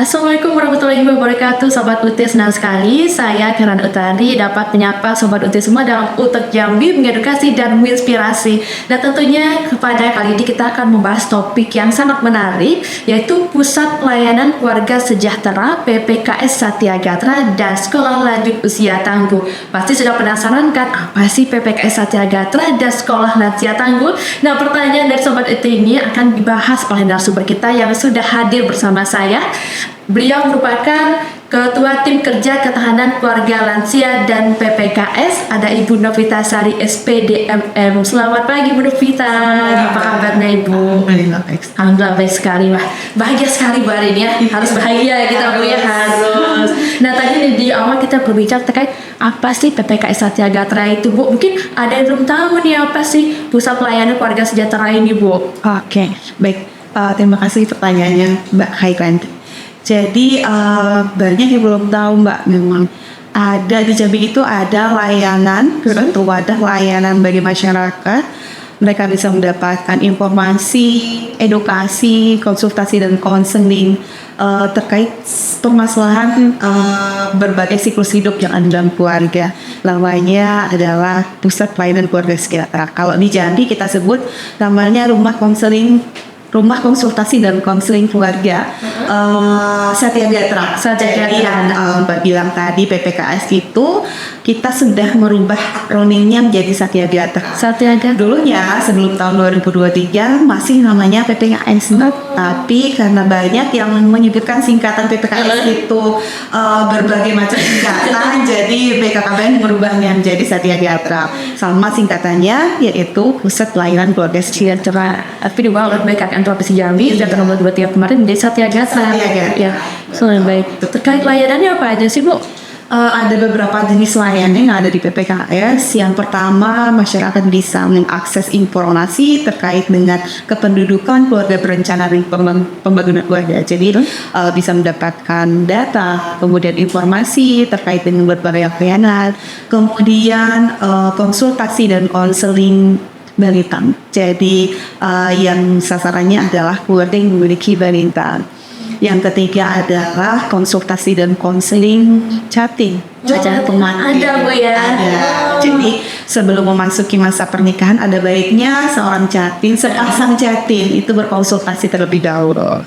Assalamualaikum warahmatullahi wabarakatuh, Sobat Uti. Senang sekali saya Kiran Utari dapat menyapa Sobat Uti semua dalam Utek Jambi mengedukasi dan menginspirasi. Dan tentunya pada kali ini kita akan membahas topik yang sangat menarik, yaitu Pusat Pelayanan Keluarga Sejahtera PPKS Satya Gatra dan Sekolah Lanjut Usia Tangguh. Pasti sudah penasaran kan, apa sih PPKS Satya Gatra dan Sekolah Lansia Tangguh? Nah, pertanyaan dari Sobat Uti ini akan dibahas oleh narasumber kita yang sudah hadir bersama saya. Beliau merupakan Ketua Tim Kerja Ketahanan Keluarga Lansia dan PPKS, ada Ibu Novita Sari SPDMM. Selamat pagi Bu Novita, apa kabarnya Ibu? Alhamdulillah baik sekali. Wah, bahagia sekali Bu hari ini ya. Harus bahagia kita Bu ya, harus. Nah, tadi di awal kita berbicara terkait apa sih PPKS Satya Gatra itu Bu? Mungkin ada yang belum tahu nih apa sih Pusat Pelayanan Keluarga Sejahtera ini Bu? Oke, baik. Terima kasih pertanyaannya Mbak Haiklan. Jadi banyak yang belum tahu Mbak, memang ada di Jambi itu ada layanan, suatu wadah layanan bagi masyarakat. Mereka bisa mendapatkan informasi, edukasi, konsultasi dan konseling terkait permasalahan berbagai siklus hidup yang ada dalam keluarga. Namanya adalah Pusat Pelayanan Keluarga Sejahtera. Kalau di Jambi kita sebut namanya Rumah Konsultasi dan Konseling Keluarga Satya Gatra. Jadi Mbak bilang tadi PPKS itu kita sudah merubah akronimnya menjadi Satya Gatra. Satya Gatra. Dulunya sebelum tahun 2023 masih namanya PPKS, tapi karena banyak yang menyebutkan singkatan PPKS itu berbagai macam singkatan, jadi BKKBN merubahnya menjadi Satya Gatra. Sama singkatannya yaitu Pusat Pelayanan Keluarga Sejahtera. Tapi di bawah BKKN Provinsi Jambi sejak tahun 2023 kemarin menjadi Satya Gatra. Ya, soalnya baik. Terkait layanannya apa aja sih Bu? Ada beberapa jenis layanan yang ada di PPKS. Yang pertama, masyarakat bisa mengakses informasi terkait dengan kependudukan keluarga berencana dan pembangunan keluarga. Jadi bisa mendapatkan data, kemudian informasi terkait dengan berbagai layanan, kemudian konsultasi dan konseling balita. Jadi yang sasarannya adalah keluarga yang memiliki balita. Yang ketiga adalah konsultasi dan konseling chatting. Ada Bu ya. Ada. Jadi sebelum memasuki masa pernikahan ada baiknya seorang sepasang chatting itu berkonsultasi terlebih dahulu.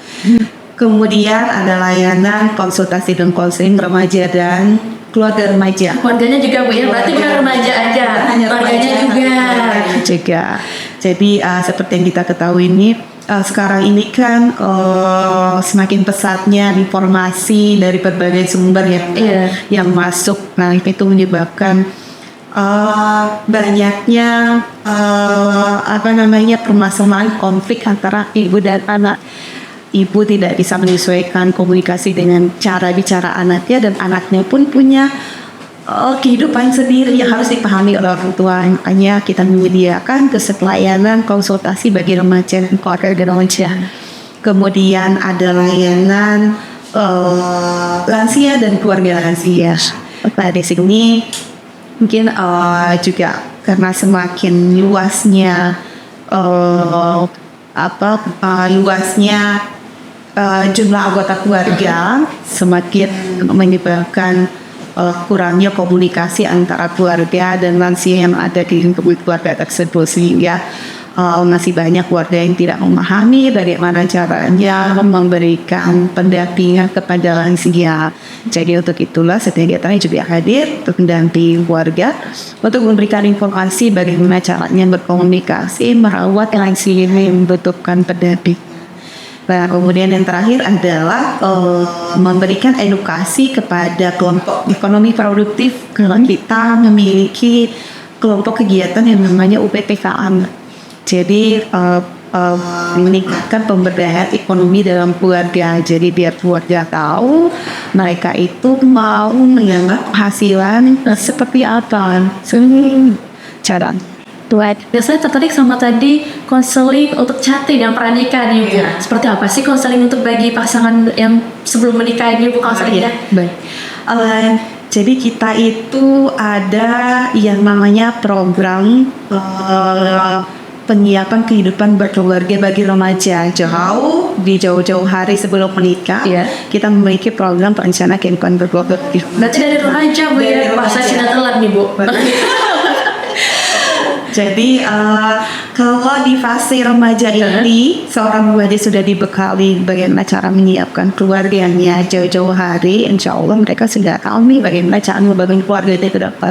Kemudian ada layanan konsultasi dan konseling remaja dan keluarga remaja. Keluarganya juga Bu ya, berarti bukan remaja aja, keluarganya juga. Jadi seperti yang kita ketahui ini sekarang ini kan semakin pesatnya informasi dari berbagai sumber yang masuk. Nah itu menyebabkan banyaknya permasalahan konflik antara ibu dan anak. Ibu tidak bisa menyesuaikan komunikasi dengan cara bicara anaknya, dan anaknya pun punya kehidupan sendiri yang harus dipahami oleh orang tua. Makanya kita menyediakan pelayanan konsultasi bagi remaja dan keluarga remaja. Kemudian ada layanan lansia dan keluarga lansia. Nah di sini mungkin juga karena semakin luasnya jumlah anggota keluarga, semakin menyebabkan kurangnya komunikasi antara keluarga dan lansia yang ada di lingkup keluarga tersebut, sehingga masih banyak keluarga yang tidak memahami bagaimana caranya memberikan pendampingan kepada lansia. Jadi untuk itulah Satya Gatra juga hadir untuk mendampingi keluarga untuk memberikan informasi bagaimana caranya berkomunikasi merawat lansia yang membutuhkan pendamping. Nah, kemudian yang terakhir adalah memberikan edukasi kepada kelompok ekonomi produktif. Kita memiliki kelompok kegiatan yang namanya UPPKM. Jadi meningkatkan pemberdayaan ekonomi dalam keluarga. Jadi biar keluarga tahu mereka itu mau menganggap penghasilan seperti apa. Cara. Saya tertarik sama tadi konseling untuk chatting dan pernikahan Bu. Seperti apa sih konseling untuk bagi pasangan yang sebelum menikah ini Bu konselingnya? Baik. Jadi kita itu ada yang namanya program penyiapan kehidupan berkeluarga bagi remaja jauh-jauh hari sebelum menikah. Iya. Kita memiliki program perencanaan kehidupan berkeluarga. Berarti dari remaja Bu ya. Wah, saya sudah telat nih Bu. Jadi kalau di fase remaja ini seorang remaja sudah dibekali bagaimana cara menyiapkan keluarganya jauh-jauh hari, insya Allah mereka sudah tahu nih bagaimana cara membangun keluarga itu ke depan.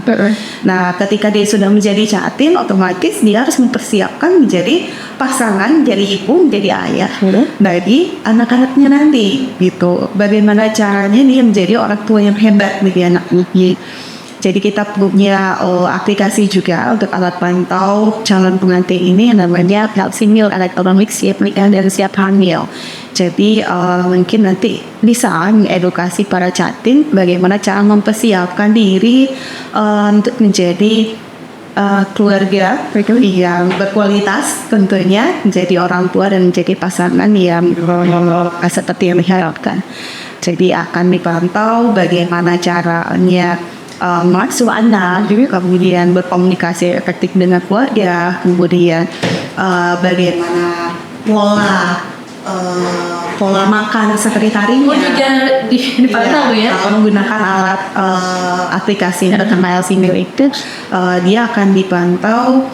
Nah, ketika dia sudah menjadi catin, otomatis dia harus mempersiapkan menjadi pasangan, jadi ibu, menjadi ayah bagi anak-anaknya nanti gitu. Bagaimana caranya dia menjadi orang tua yang hebat bagi anaknya. Jadi kita punya aplikasi juga untuk alat pantau calon pengantin ini yang namanya Helsinil Electronic Siap Nikah dan Siap Hamil. Jadi mungkin nanti bisa mengedukasi para catin bagaimana cara mempersiapkan diri untuk menjadi keluarga yang berkualitas, tentunya menjadi orang tua dan menjadi pasangan yang seperti yang diharapkan. Jadi akan dipantau bagaimana caranya mengasuh anak, kemudian berkomunikasi efektif dengan keluarga, kemudian bagaimana pola makan seperti harinya. Dipantau ya. Kalau menggunakan alat aplikasi yang bernama Helsinil itu, dia akan dipantau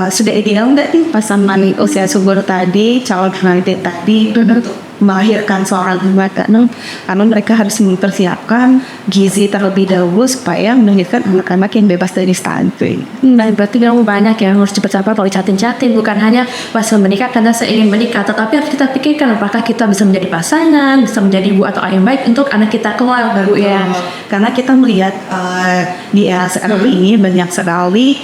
sudah ideal nggak nih pasangan usia subur tadi, calon pengantin tadi untuk melahirkan seorang anak, karena mereka harus mempersiapkan gizi terlebih dahulu supaya melahirkan anak-anak yang bebas dari stunting. Nah, berarti memang banyak yang harus dipersiapkan kalau catin-catin, bukan hanya pas menikah karena saya ingin menikah, tetapi harus kita pikirkan apakah kita bisa menjadi pasangan, bisa menjadi ibu atau ayah yang baik untuk anak kita kelak baru ya. Karena kita melihat di era sekarang ini banyak sekali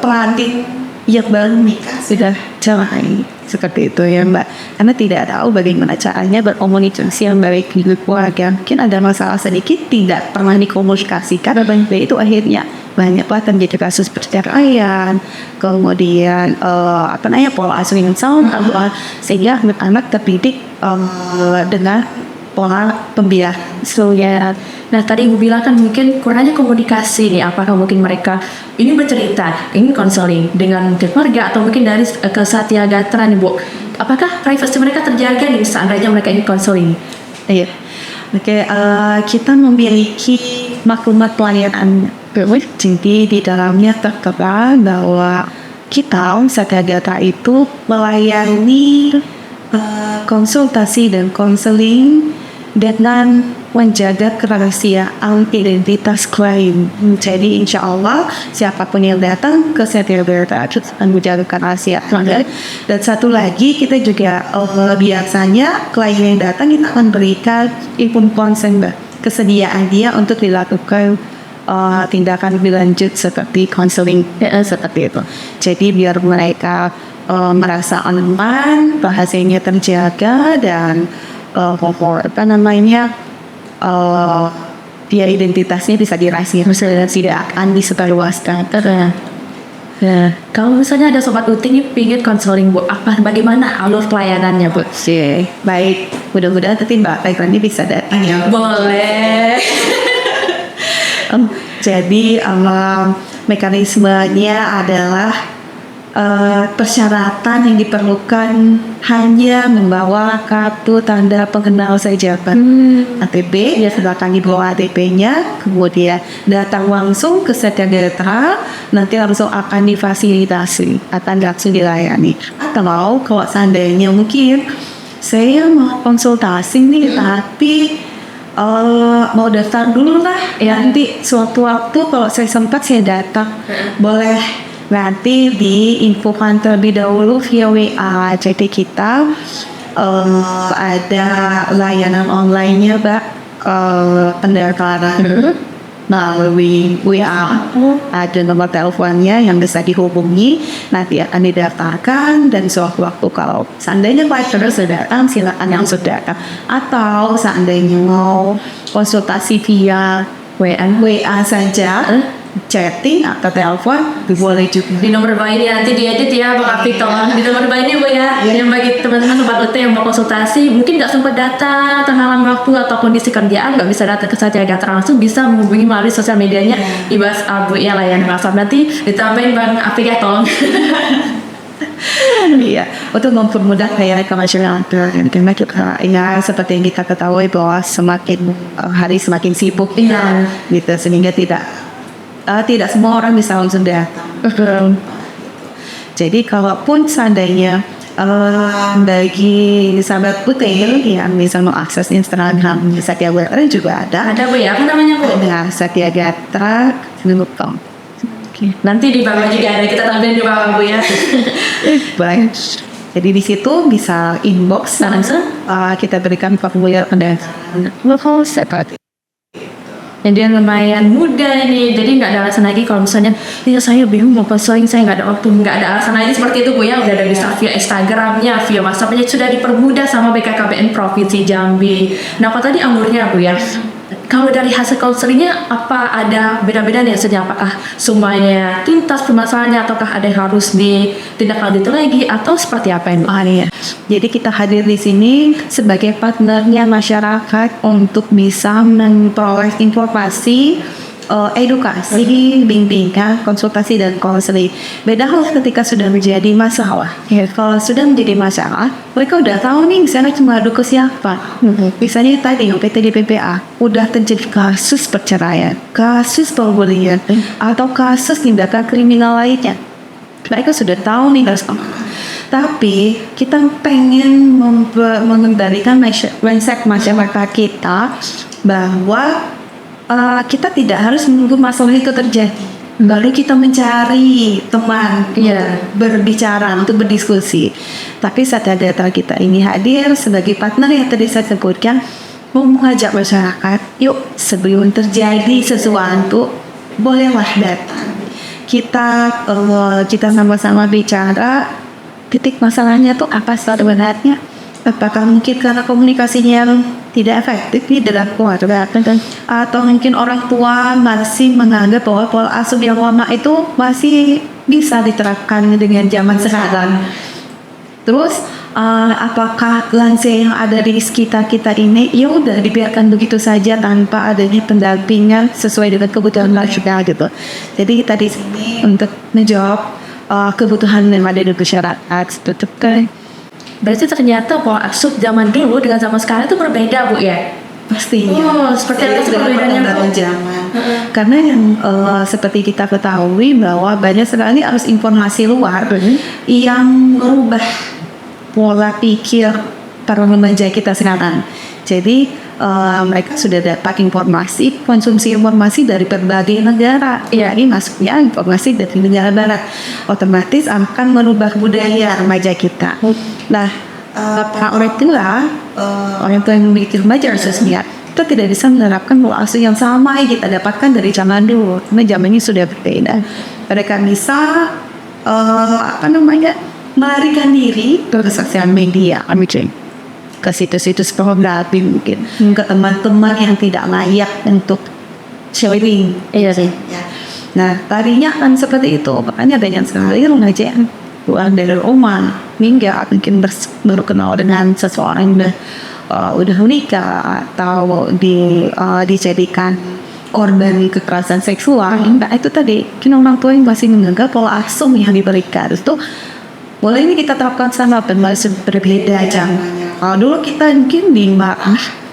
pengantin yang baru menikah sudah cerai seperti itu ya Mbak, karena tidak tahu bagaimana caranya berkomunikasi yang baik di keluarga. Mungkin ada masalah sedikit tidak pernah dikomunikasikan, dan itu akhirnya banyaklah terjadi kasus perceraian, kemudian pola asuh yang salah, sehingga anak terdidik dengan pola pembiayaan. Nah, tadi Ibu bilang kan mungkin kurangnya komunikasi nih. Apakah mungkin mereka ini bercerita, ini konseling dengan keluarga atau mungkin dari kesatiagataan Ibu? Apakah privasi mereka terjaga nih seandainya mereka ini konseling? Iya. Oke, kita memiliki maklumat pelayanan. Jadi di dalamnya tertera bahwa kita Satya itu melayani konsultasi dan konseling dengan menjaga kerahasiaan identitas klien. Jadi insya Allah siapapun yang datang ke Satya akan menjaga kerahasiaan. Dan satu lagi kita juga biasanya klien yang datang kita akan berikan inform konsen, kesediaan dia untuk dilakukan tindakan lebih lanjut seperti konseling seperti itu. Jadi biar mereka merasa aman, rahasianya terjaga, dan dia identitasnya bisa dirahasiakan dan tidak akan disebarluaskan. Nah, kalau misalnya ada sobat uting yang pingin konseling Bu, bagaimana alur pelayanannya Bu? Baik, mudah-mudahan nanti Mbak Baiklannya bisa datang ya. Boleh. Jadi mekanismenya adalah persyaratan yang diperlukan hanya membawa kartu tanda pengenal saja, ATP, ya silakan dibawa ATP-nya, kemudian datang langsung ke Satya Gatra, nanti langsung akan difasilitasi, akan langsung dilayani. Atau kalau seandainya mungkin saya mau konsultasi nih, tapi mau daftar dulu lah, ya nanti suatu waktu kalau saya sempat saya datang, boleh. Nanti diinfokan terlebih dahulu via WA. Jadi kita ada layanan online-nya Mbak, pendaftaran melalui WA. Ada nomor teleponnya yang bisa dihubungi, nanti akan didaftarkan, dan suatu waktu kalau seandainya Pak terus datang, silakan yang sudah datang. Atau seandainya mau konsultasi via WA saja, chatting atau telepon boleh juga. Di nomor bawah ini nanti diedit ya Bang Apik, tolong di nomor bawah ini Bu ya. Yang bagi teman-teman sobat UT yang mau konsultasi mungkin nggak sempat datang, terhalang waktu atau kondisi kerjaan nggak bisa datang ke Satya Gatra langsung, bisa menghubungi melalui sosial medianya Ibas Abu ya layanan WhatsApp. Nanti ditambahin Bang Apik ya tolong. Iya, untuk mempermudah layanan ke masyarakat. Karena kita ya seperti yang kita ketahui bahwa semakin hari semakin sibuk gitu, sehingga tidak semua orang bisa langsung datang. Jadi kalaupun seandainya bagi sahabat putih yang bisa mengakses Instagram Satya Gatra juga ada Bu ya, apa namanya Bu? Ada Satya Gatra .com. Nanti di bawah juga ada, kita tampilin di bawah Bu ya. Baik. Jadi di situ bisa inbox langsung kita berikan formulir pendaftaran. Jadi lumayan mudah nih, jadi nggak ada alasan lagi kalau misalnya ya saya bingung mau posting, saya nggak ada waktu, nggak ada alasan lagi seperti itu Bu ya. Udah ada bisa via Instagramnya, via WhatsAppnya sudah dipermudah sama BKKBN Provinsi Jambi. Nah kalau tadi alurnya Bu ya, kalau dari hasil konselingnya apa ada beda-beda nih hasilnya? Apakah semuanya tuntas permasalahannya ataukah ada yang harus ditindaklanjuti lagi atau seperti apa ini? Iya. Jadi kita hadir di sini sebagai partnernya masyarakat untuk bisa memperoleh informasi, edukasi, bimbingan, konsultasi dan konseling. Beda hal ketika sudah menjadi masalah. Ya, kalau sudah menjadi masalah, mereka udah tahu nih misalnya cuma adu ke siapa. Misalnya tadi PT DPPA udah terjadi kasus perceraian, kasus pembulian, atau kasus tindakan kriminal lainnya. Mereka sudah tahu nih harus apa. Tapi kita pengen mengendalikan mindset masyarakat kita bahwa kita tidak harus menunggu masalah itu terjadi lalu kita mencari teman berbicara untuk berdiskusi. Tapi Satya Gatra kita ini hadir sebagai partner yang tadi saya sebutkan, mau mengajak masyarakat, yuk sebelum terjadi sesuatu bolehlah datang, kita sama-sama bicara titik masalahnya tuh apa sebenarnya. Apakah mungkin karena komunikasinya yang tidak efektif di dalam keluarga, atau mungkin orang tua masih menganggap bahwa pola asuh yang lama itu masih bisa diterapkan dengan zaman sekarang. Terus apakah lansia yang ada di sekitar kita ini ya udah dibiarkan begitu saja tanpa adanya pendampingan sesuai dengan kebutuhan mereka gitu. Jadi kita di sini untuk menjawab kebutuhan yang ada di masyarakat. Berarti ternyata pola asuh zaman dulu dengan zaman sekarang itu berbeda Bu ya? Pastinya. Seperti apa perbedaannya Bu? Zaman. Karena yang seperti kita ketahui bahwa banyak sekali arus informasi luar yang merubah pola pikir para remaja kita sekarang. Jadi mereka sudah dapat konsumsi informasi dari berbagai negara. Ini masuknya informasi dari negara barat, otomatis akan merubah budaya remaja kita. Nah, para orang tua yang memiliki remaja khususnya itu tidak bisa menerapkan pola asuh yang sama yang kita dapatkan dari zaman dulu, karena zamannya sudah berbeda. Mereka bisa melarikan diri ke sosial media, ke situs-situs pornografi mungkin, ke teman-teman yang tidak layak untuk sharing. Iya sih. Nah, tadinya kan seperti itu, makanya banyak sekali remaja yang keluar dari rumah hingga mungkin baru kenal dengan seseorang yang udah menikah atau dijadikan korban kekerasan seksual. Nah, itu tadi kini orang tua yang masih menganggap pola asuh yang diberikan itu boleh ini kita terapkan sama masih berbeda zamannya. Kalau dulu kita mungkin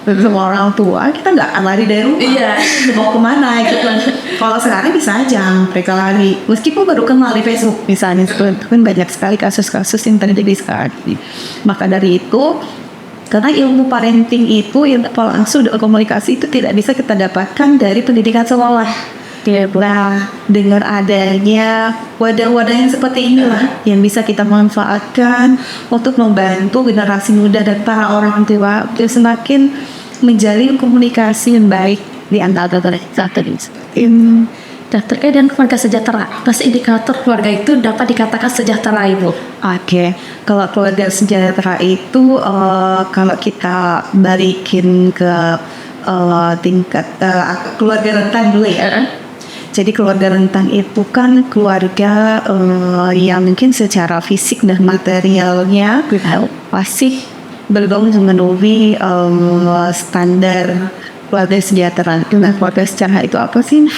sama orang tua, kita nggak akan lari dari rumah. Mau kemana gitu. Kalau sekarang bisa aja mereka lari, meskipun baru kenal di Facebook misalnya. Kan banyak sekali kasus-kasus yang terjadi sekarang. Maka dari itu, karena ilmu parenting itu, ilmu pola asuh dan komunikasi itu tidak bisa kita dapatkan dari pendidikan sekolah. Nah, dengan adanya wadah-wadah yang seperti inilah yang bisa kita manfaatkan untuk membantu generasi muda dan para orang tua untuk semakin menjalin komunikasi yang baik di antara mereka. Terkait dengan keluarga sejahtera, pasti indikator keluarga itu dapat dikatakan sejahtera Ibu. Oke. Kalau keluarga sejahtera itu kalau kita balikin ke tingkat keluarga rentan dulu ya. Jadi keluarga rentan itu kan keluarga yang mungkin secara fisik dan materialnya masih belum memenuhi standar keluarga sejahtera. Nah, keluarga sejahtera itu apa sih?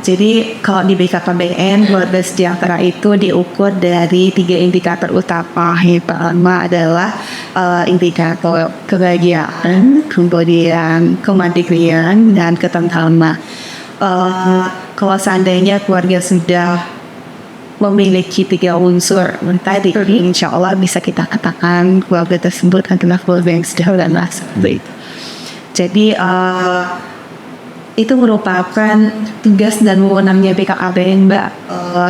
Jadi kalau di BKKBN, keluarga sejahtera itu diukur dari 3 indikator utama. Yang pertama adalah indikator kebahagiaan, kemudian kemandirian, dan ketentraman. Kalau seandainya keluarga sudah memiliki 3 unsur tadi, insya Allah bisa kita katakan keluarga tersebut adalah keluarga yang sejahtera dan seperti itu. Jadi itu merupakan tugas dan wewenangnya BKKBN, Mbak.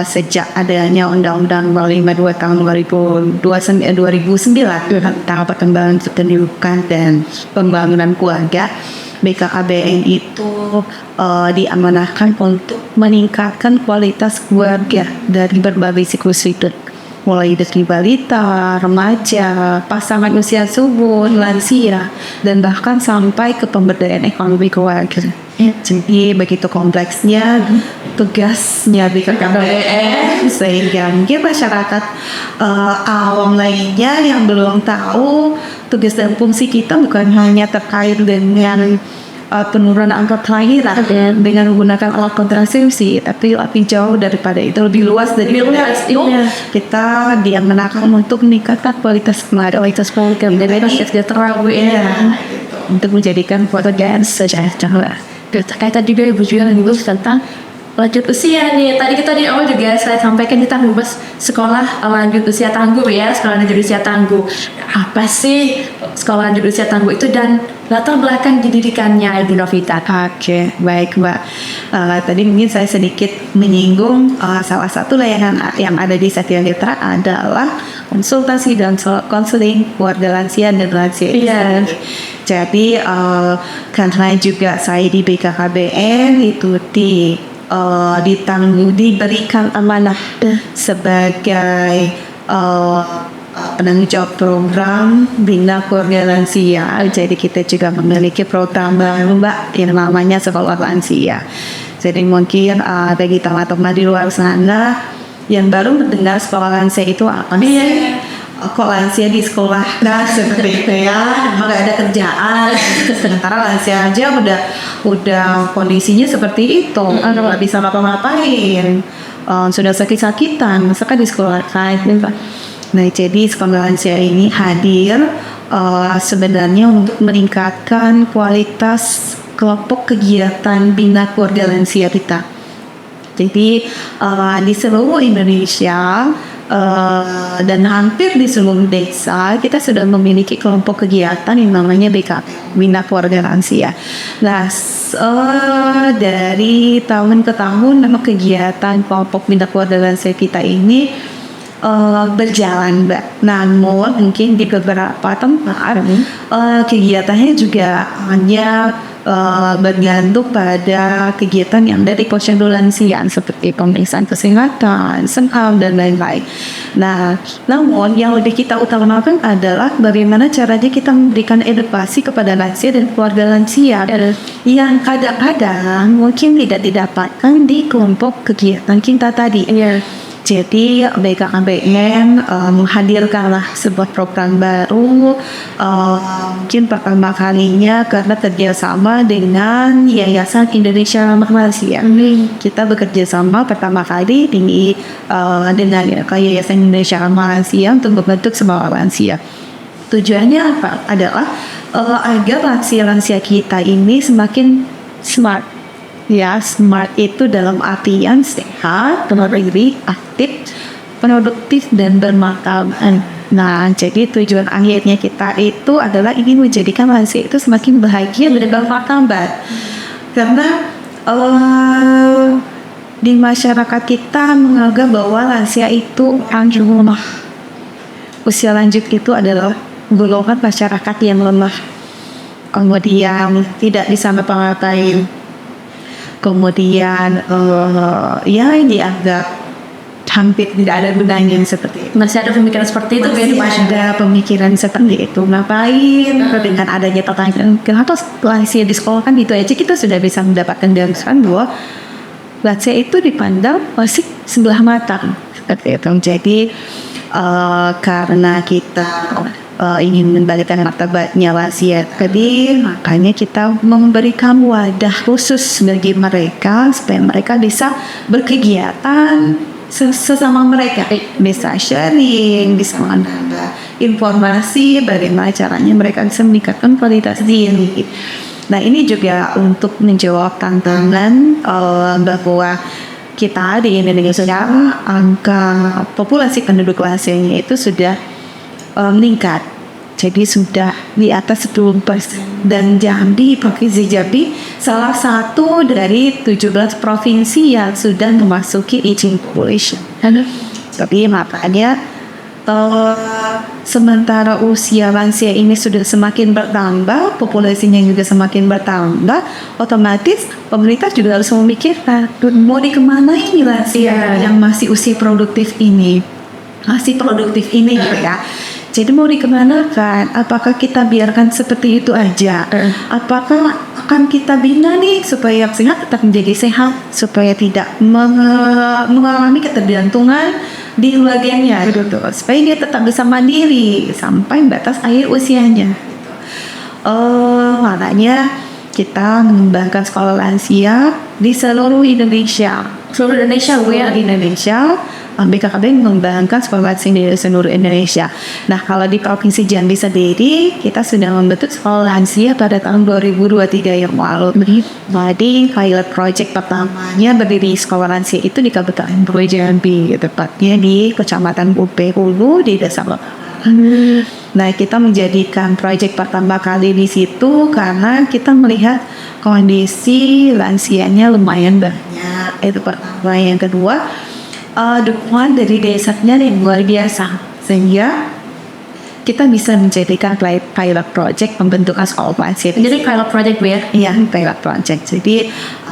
Sejak adanya Undang-Undang 52 tahun 2009 tentang perkembangan pendidikan dan pembangunan keluarga, BKKBN itu diamanahkan untuk meningkatkan kualitas keluarga dari berbagai siklus hidup, mulai dari balita, remaja, pasangan usia subur, lansia, dan bahkan sampai ke pemberdayaan ekonomi keluarga. Jadi begitu kompleksnya tugasnya BKKBN, sehingga mungkin masyarakat awam lainnya yang belum tahu tugas dan fungsi kita bukan hanya terkait dengan penurunan angka kelahiran dengan menggunakan alat kontrasepsi, tapi lebih jauh daripada itu, lebih luas dari itu. Kita diamanahkan untuk meningkatkan kualitas keluarga dan sejahtera untuk menjadikan keluarga yang sejahtera. Terkaitan juga Ibu juga tentang lanjut usia nih. Tadi kita di awal juga saya sampaikan kita membahas sekolah lanjut usia tangguh ya, sekolah lanjut usia tangguh. Apa sih sekolah lanjut usia tangguh itu dan latar belakang pendidikannya, Ibu Novita? Oke, baik Mbak. Tadi mungkin saya sedikit menyinggung salah satu layanan yang ada di Satya Netra adalah konsultasi dan konseling keluarga lansia dan lansia. Jadi karena juga saya di BKKBN itu diberikan amanah sebagai penanggung jawab program Bina Keluarga Lansia. Jadi kita juga memiliki program baru Mbak yang namanya Sekolah Lansia. Jadi mungkin bagi teman-teman di luar sana yang baru mendengar sekolah lansia itu apa sih? Kok lansia di sekolah seperti itu ya, nggak ada kerjaan, sementara lansia aja udah kondisinya seperti itu, nggak bisa ngapa-ngapain, sudah sakit-sakitan, masa di sekolah kan? Nah, jadi sekolah lansia ini hadir sebenarnya untuk meningkatkan kualitas kelompok kegiatan bina keluarga lansia kita. Jadi di seluruh Indonesia dan hampir di seluruh desa kita sudah memiliki kelompok kegiatan yang namanya BK, Bina Keluarga Lansia. Nah, dari tahun ke tahun nama kegiatan kelompok Bina Keluarga Lansia kita ini berjalan, Mbak. Namun mungkin di beberapa tempat kegiatannya juga hanya bergantung pada kegiatan yang dari posyandu lansia seperti pemeriksaan kesehatan, senam dan lain-lain. Nah, namun yang lebih kita utamakan adalah bagaimana caranya kita memberikan edukasi kepada lansia dan keluarga lansia yang kadang-kadang mungkin tidak didapatkan di kelompok kegiatan kita tadi. Jadi BKKBN menghadirkanlah sebuah program baru mungkin pertama kalinya karena kerjasama dengan Yayasan Indonesia Ramah Lansia. Kita bekerja sama pertama kali dengan Yayasan Indonesia Ramah Lansia untuk membentuk sebuah lansia. Tujuannya apa? Adalah agar lansia-lansia kita ini semakin smart. Ya, smart itu dalam artian sehat, berdiri, aktif, produktif, dan bermartabat. Nah, jadi tujuan akhirnya kita itu adalah ingin menjadikan lansia itu semakin bahagia dan bermartabat. Karena di masyarakat kita menganggap bahwa lansia itu orang lemah. Usia lanjut itu adalah golongan masyarakat yang lemah, kemudian tidak bisa ngapa-ngapain. Kemudian yang dianggap hampir tidak ada gunanya seperti itu. Masih ada pemikiran seperti itu? Masih ada pemikiran seperti itu. Ngapain dengan adanya pertanyaan kenapa lansia di sekolah kan gitu aja kita sudah bisa mendapatkan gambaran bahwa lansia itu dipandang masih sebelah mata seperti itu. Jadi karena kita ingin membalikan martabatnya lansia tadi, makanya kita memberikan wadah khusus bagi mereka supaya mereka bisa berkegiatan sesama mereka, bisa sharing, bisa menambah informasi bagaimana caranya mereka bisa meningkatkan kualitas diri. Nah, ini juga untuk menjawab tantangan bahwa kita di Indonesia angka populasi penduduk lansianya itu sudah meningkat, jadi sudah di atas 10%. Dan Jambi, Provinsi Jambi salah satu dari 17 provinsi yang sudah memasuki aging population. Tapi makanya sementara usia lansia ini sudah semakin bertambah, populasinya juga semakin bertambah, otomatis pemerintah juga harus memikirkan mau dikemana ini lansia yang masih usia produktif ini, gitu ya. Jadi mau dikemanakan? Apakah kita biarkan seperti itu aja? Apakah akan kita bina nih supaya sehat tetap menjadi sehat, supaya tidak mengalami ketergantungan di keluarganya, gitu, supaya dia tetap bisa mandiri sampai batas akhir usianya. Makanya kita mengembangkan sekolah lansia di seluruh Indonesia. BKKBN mengembangkan sekolah lansia di seluruh Indonesia. Nah, kalau di Provinsi Jambi sendiri, kita sudah membentuk sekolah lansia pada tahun 2023 yang lalu. Jadi, pilot project pertamanya berdiri sekolah lansia itu di Kabupaten Jambi, tepatnya di Kecamatan Upe Hulu di Desa Bakaran. Nah, kita menjadikan proyek pertama kali di situ karena kita melihat kondisi lansianya lumayan banyak. Itu pertama. Yang kedua, dukungan dari desanya yang luar biasa, sehingga kita bisa menjadikan pilot project pembentukan sekolah lansia. Jadi pilot project ya? Iya, pilot project. Jadi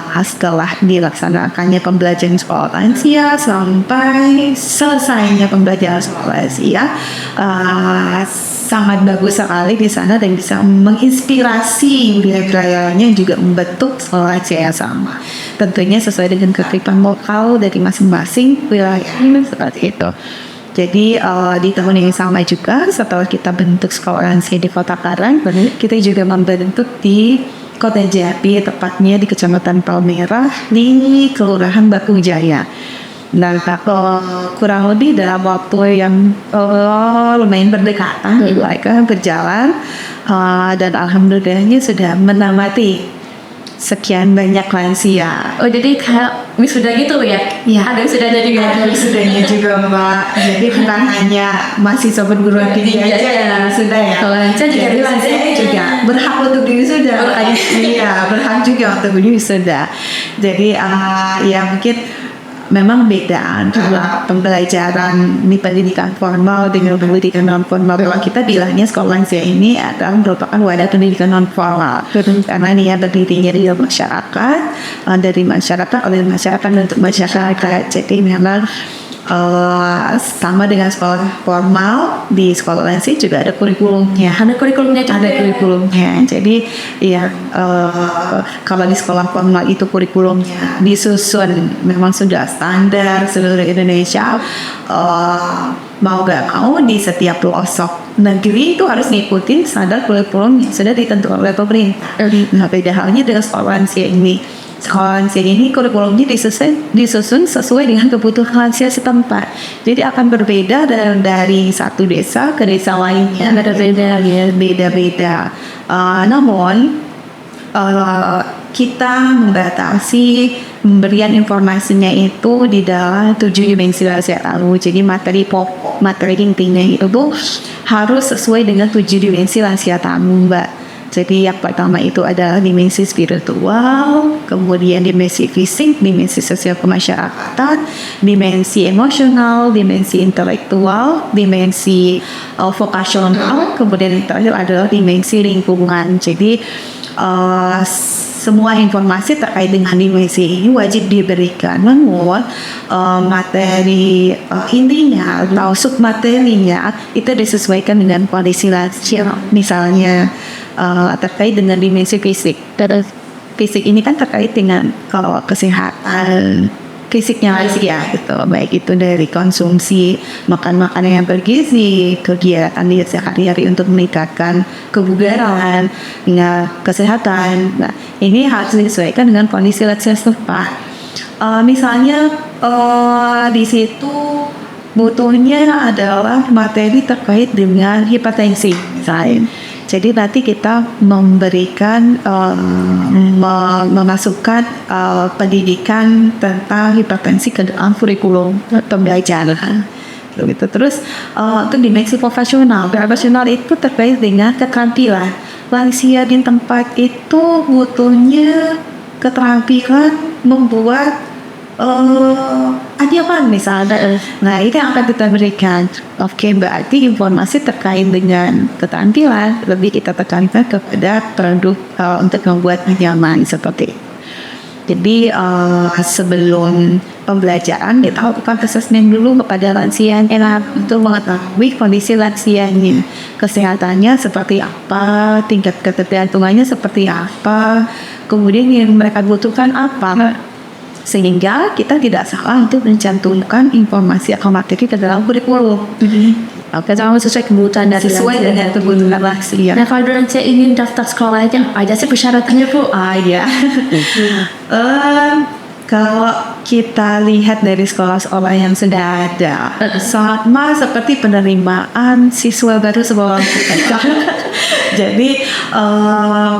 setelah dilaksanakannya pembelajaran sekolah lansia sampai selesainya pembelajaran sekolah lansia, sangat bagus sekali di sana dan bisa menginspirasi wilayah-wilayahnya juga membentuk sekolah lansia yang sama. Tentunya sesuai dengan kearifan lokal dari masing-masing wilayah seperti itu. Jadi di tahun yang sama juga setelah kita bentuk sekolah lansia di Kota Karang, kita juga membentuk di Kota Jambi, tepatnya di Kecamatan Palmerah di Kelurahan Bakung Jaya. Dan kurang lebih dalam waktu yang lumayan berdekatan, mereka berjalan dan alhamdulillahnya sudah menamati sekian banyak lansia. Oh, jadi kayak wisuda gitu ya? Iya. Ada wisudanya juga. Ada wisudanya juga, Mbak. Jadi bukan hanya mahasiswa perguruan tinggi aja yang wisuda ya. Kalau lansia juga jadi lansia juga berhak untuk diwisuda. Iya, berhak juga untuk diwisuda. Jadi ya mungkin memang beda antara pembelajaran di pendidikan formal dengan pendidikan non formal. Kalau kita bilangnya sekolah lansia ini adalah merupakan wadah pendidikan non formal karena dia berdirinya di masyarakat, dari masyarakat oleh masyarakat untuk masyarakat. Jadi memang sama dengan sekolah formal, di sekolah lansia juga ada kurikulumnya. Ada kurikulumnya juga. Ada kurikulumnya. Jadi ya kalau di sekolah formal itu kurikulumnya disusun memang sudah standar seluruh Indonesia. Mau gak mau di setiap pelosok negeri itu harus ngikutin standar kurikulum yang sudah ditentukan oleh pemerintah. Nah, beda halnya dengan sekolah lansia ini. Sekolah lansia ini kurikulumnya disusun sesuai dengan kebutuhan lansia setempat. Jadi akan berbeda dari satu desa ke desa lainnya. Beda-beda. Namun kita membatasi pemberian informasinya itu di dalam 7 dimensi lansia lalu. Jadi materi intinya itu harus sesuai dengan 7 dimensi lansia tamu, Mbak. Jadi yang pertama itu adalah dimensi spiritual, kemudian dimensi fisik, dimensi sosial kemasyarakatan, dimensi emosional, dimensi intelektual, dimensi vokasional, kemudian yang terakhir adalah dimensi lingkungan. Jadi semua informasi terkait dengan dimensi ini wajib diberikan, namun materi intinya atau submaterinya itu disesuaikan dengan kondisi lansia. Misalnya terkait dengan dimensi fisik, fisik ini kan terkait dengan kalau kesehatan fisiknya sih ya gitu, baik itu dari konsumsi makan makanan yang bergizi, kegiatan dia sehari-hari untuk meningkatkan kebugaran hingga kesehatan. Nah, ini harus disesuaikan dengan kondisi setempat. Misalnya di situ butuhnya adalah materi terkait dengan hipertensi misalnya. Jadi nanti kita memberikan memasukkan pendidikan tentang hipertensi ke dalam kurikulum pembelajaran. Gitu. Terus untuk dimensi profesional itu terkait dengan keterampilan. Lansia di tempat itu butuhnya keterampilan membuat anyaman misalnya. Nah, itu yang akan kita berikan. Oke, berarti informasi terkait dengan keterampilan lebih kita tekankan kepada produk untuk membuat nyaman seperti itu. Jadi sebelum pembelajaran kita lakukan assessment dulu kepada lansia untuk mengetahui kondisi lansianya, kesehatannya seperti apa, tingkat ketergantungannya seperti apa, kemudian yang mereka butuhkan apa, sehingga kita tidak salah untuk mencantumkan informasi atau materi ke dalam kurikulum. Oke, sama sesuai kebutuhan dari dengan kebutuhan lansia. Nah, kalau lansia ingin daftar sekolahnya, apa aja sih persyaratannya, Bu? Ya. Kalau kita lihat dari sekolah-sekolah yang sudah ada, sama seperti penerimaan siswa baru sebelum jadi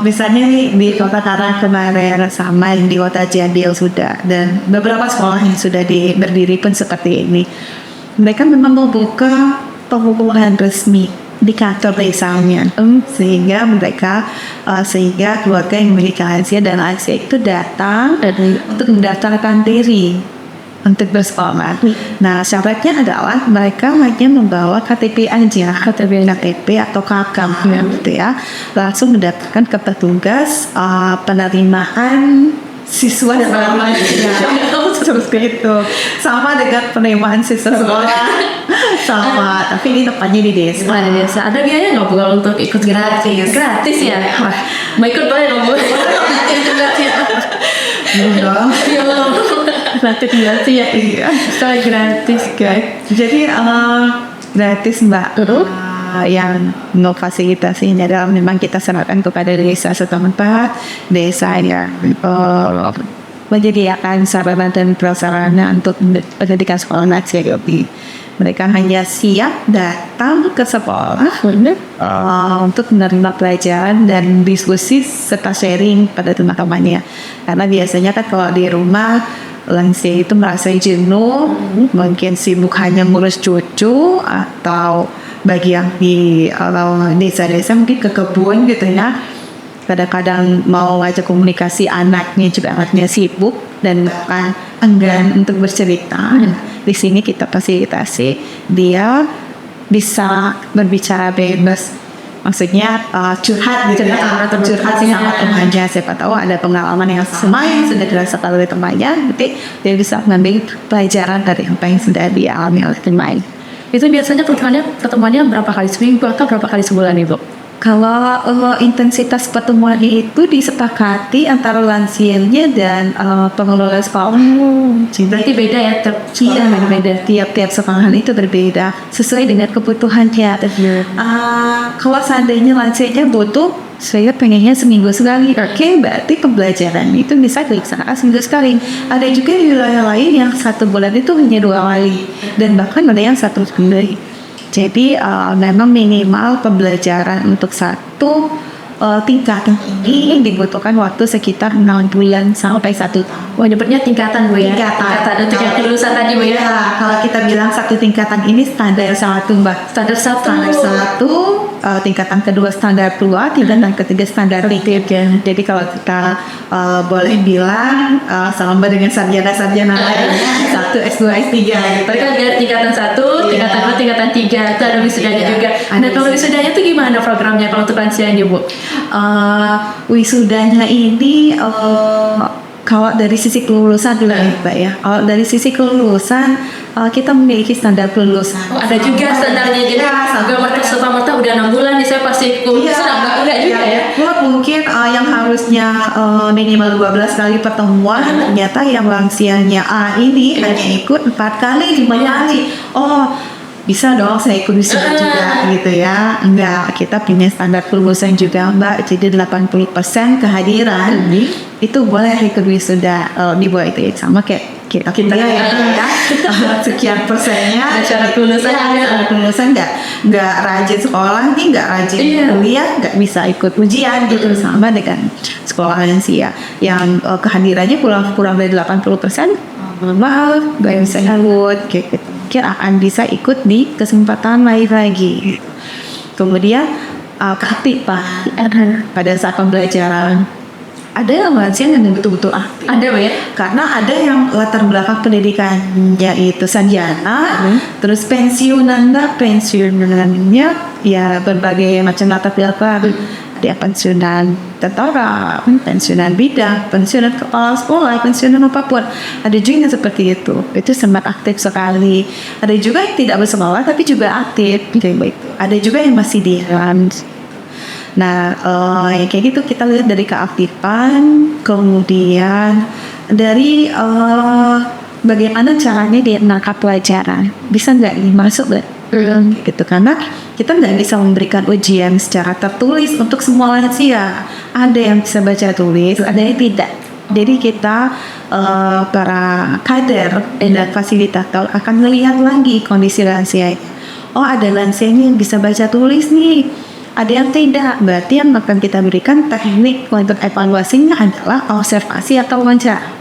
misalnya nih di Kota Karang kemarin sama di Kota Jambi sudah, dan beberapa sekolah yang sudah berdiri pun seperti ini. Mereka memang membuka pengumuman resmi di kantor desanya, sehingga mereka sehingga keluarga yang memiliki lansia dan lansia itu datang untuk mendaftarkan diri untuk bersekolah. Nah, syaratnya adalah mereka hanya membawa KTP aja, KTP atau KK gitu ya, langsung mendaftarkan ke petugas penerimaan siswa dan terus gitu, sama dengan penerimaan siswa sekolah sama, tapi ini tempatnya di desa. Ada biaya nggak Bu untuk ikut gratis? Gratis ya? Wah, mau ikut boleh dong Bu? Belum. Nanti gratis ya? Iya, gratis guys. Jadi gratis Mbak. Yang memfasilitasinya adalah memang kita serahkan kepada desa setempat, desa yang menyediakan sarana dan prasarana untuk pendidikan sekolah lansia. Mereka hanya siap datang ke sekolah untuk menerima pelajaran dan diskusi serta sharing pada teman-temannya. Karena biasanya kan kalau di rumah lansia itu merasa jenuh, mungkin sibuk hanya ngurus cucu, atau bagi yang di desa-desa mungkin ke kebun gitu ya. Kadang-kadang mau ngajak komunikasi anaknya juga anaknya sibuk dan bahkan enggan untuk bercerita. Di sini kita fasilitasi dia bisa berbicara bebas, maksudnya curhat gitu ya, curhat sama temannya, siapa tahu ada pengalaman yang sama yang sudah dirasakan oleh temannya, nanti dia bisa mengambil pelajaran dari apa yang sudah dialami oleh teman. Itu biasanya ketemuannya berapa kali seminggu atau berapa kali sebulan Ibu? Kalau intensitas pertemuannya itu disepakati antara lansianya dan pengelola sekolah. Berarti beda ya, tiap sekolah itu berbeda sesuai dengan kebutuhannya. Kalau seandainya lansianya butuh, saya pengennya seminggu sekali. Oke, berarti pembelajaran itu bisa dilaksanakan seminggu sekali. Ada juga di wilayah lain yang 1 bulan itu hanya 2 kali, dan bahkan ada yang 1 bulan. Jadi memang minimal pembelajaran untuk satu tingkatan ini dibutuhkan waktu sekitar 6 bulan sampai 1 tahun. Wah, nyebutnya tingkatan Bu ya? Tingkatan untuk yang kelulusan tadi Bu ya? Kalau kita bilang 1 tingkatan ini standar 1 Mbak. Standar 1, tingkatan kedua standar 2, tingkatan ketiga standar 3. Jadi kalau kita boleh bilang sama dengan sarjana-sarjana lainnya 1, S2, S3 gitu. Mereka ada tingkatan 1, tingkatan 2, tingkatan 3, itu ada wisudanya juga. Nah, kalau wisudanya itu gimana programnya kalau untuk lansia ini Bu? Wisudanya ini kalau dari sisi kelulusan dulu ya Mbak ya. Kalau dari sisi kelulusan kita memiliki standar kelulusan. Ada juga standarnya gitu. Gak merta serta-merta udah 6 bulan nih saya pasti lulus. Enggak juga ya. Mungkin yang harusnya minimal 12 kali pertemuan, ternyata yang lansianya A ini hanya ikut 4 kali, 5 kali. Oh, bisa dong saya ikut wisuda juga gitu ya. Enggak, kita punya standar kelulusan juga Mbak. Jadi 80% kehadiran itu boleh ikut wisuda. Di bawah itu sama kayak kita ya. Sekian persennya Syarat kelulusan syarat kelulusan nggak rajin sekolah nih, nggak rajin kuliah, nggak bisa ikut ujian gitu. Sama dengan sekolah lansia yang kehadirannya kurang dari 80%, maaf nggak bisa ikut kayak gitu. Mungkin akan bisa ikut di kesempatan lain lagi. Kemudian keaktifan pada saat pembelajaran. Ada yang lansia yang betul-betul aktif. Ada ya? Karena ada yang latar belakang pendidikannya itu sarjana, terus pensiunannya ya berbagai macam latar belakang. Ada pensiunan tentara, pensiunan bidang, pensiunan kepala sekolah, pensiunan apapun. Ada juga yang seperti itu. Itu sangat aktif sekali. Ada juga yang tidak bersekolah tapi juga aktif. Ada juga yang masih diam. Nah, yang kayak gitu kita lihat dari keaktifan, kemudian dari bagaimana caranya dia menangkap pelajaran. Bisa nggak nih masuk nggak? Gitu, karena kita nggak bisa memberikan ujian secara tertulis untuk semua lansia. Ada yang bisa baca tulis, ada yang tidak. Jadi kita para kader dan fasilitator akan melihat lagi kondisi lansia. Oh, ada lansia yang bisa baca tulis nih, ada yang tidak. Berarti yang akan kita berikan teknik untuk evaluasinya adalah observasi atau wawancara.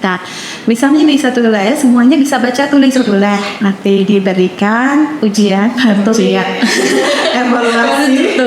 Nah, misalnya di satu wilayah semuanya bisa baca tulis boleh, nanti diberikan ujian atau evaluasi